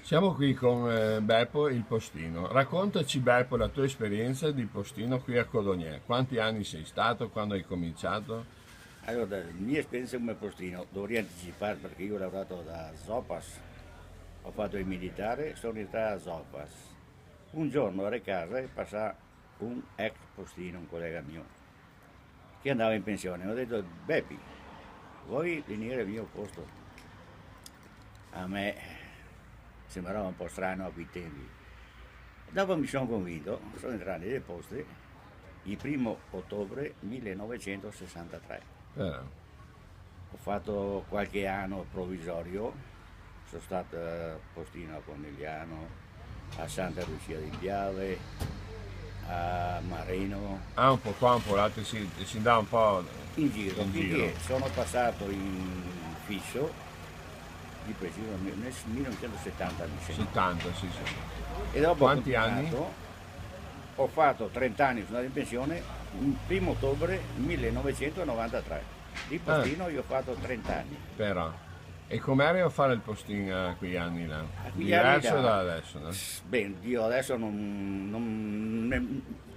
Siamo qui con Beppo il postino. Raccontaci Beppo la tua esperienza di postino qui a Codogné. Quanti anni sei stato? Quando hai cominciato? Allora, la mia esperienza come postino dovrei anticipare perché io ho lavorato da Zopas, ho fatto il militare, sono rientrato a Zopas. Un giorno ero a casa e passa un ex postino, un collega mio, che andava in pensione. Mi ho detto, Beppi, vuoi venire al mio posto? A me sembrava un po' strano a quei tempi. Dopo mi sono convinto, sono entrato nelle poste il 1° ottobre 1963. Eh, Ho fatto qualche anno provvisorio, sono stato postino a Conegliano, a Santa Lucia di Piave, a Marino, un po' qua, un po' là, si andava un po' in giro, in giro. finché sono passato in fisso, di preciso nel 1970 mi sembra. 70, sì, sì. E dopo ho Quanti anni? continuato, ho fatto 30 anni, sono andato in pensione il 1° ottobre 1993. Di Eh, postino io ho fatto 30 anni. però. E com'eri a fare il postino a quei anni là? A quegli anni Diverso da... da adesso, no? Beh, io adesso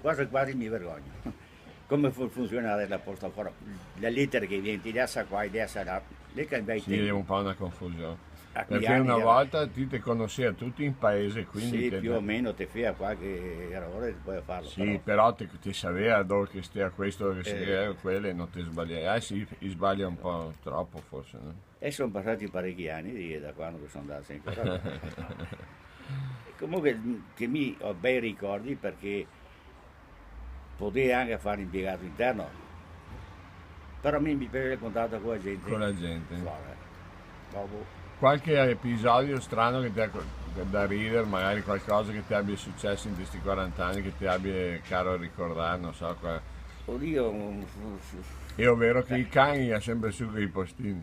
quasi quasi mi vergogno. Come funziona la posta fuori? La lettera che viene di adesso qua e di adesso là, lì cambia i Sì, è un tempi. po' una confusione. A quegli Perché anni una era... volta ti conosceva tutti in paese, quindi Sì, più o meno ti fai qualche errore, puoi farlo, sì, però... però ti sapeva dove che stia questo, dove che Eh, sia quello e non ti sbaglia. Sì, sbaglia un po' troppo forse, no? e sono passati parecchi anni da quando che sono andato sempre. E comunque che mi ho bei ricordi perché potevo anche fare impiegato interno, però a me mi piace il contatto con la Con gente. la gente. Vabbè, dopo Qualche episodio strano che ti ha da ridere, magari qualcosa che ti abbia successo in questi 40 anni, che ti abbia caro ricordare, non so. oddio, È ovvero che eh, i cani ha sempre su quei postini.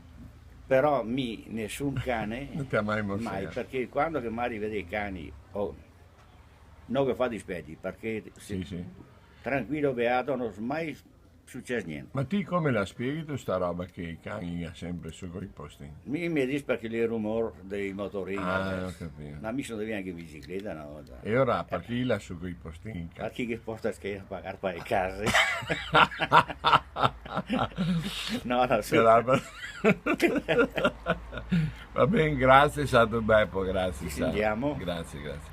però nessun cane, Non ti ha mai mai, mossato. perché quando che Mari vede i cani, oh, non che fa dispetti, perché Sì, sì. tranquillo, beato, non è mai successo niente. Ma ti come la spieghi tu sta roba che i cani ha sempre su quei postini? Mi dice perché il rumore dei motorini Ah, ho adesso, capito. ma mi sono anche in bicicletta una volta. E ora perché la su quei postini in A casa? chi che porta a pagare per le case? No, no, Che roba. Va bene, grazie, è stato Beppo, grazie, ci ciao. sentiamo. Grazie, grazie.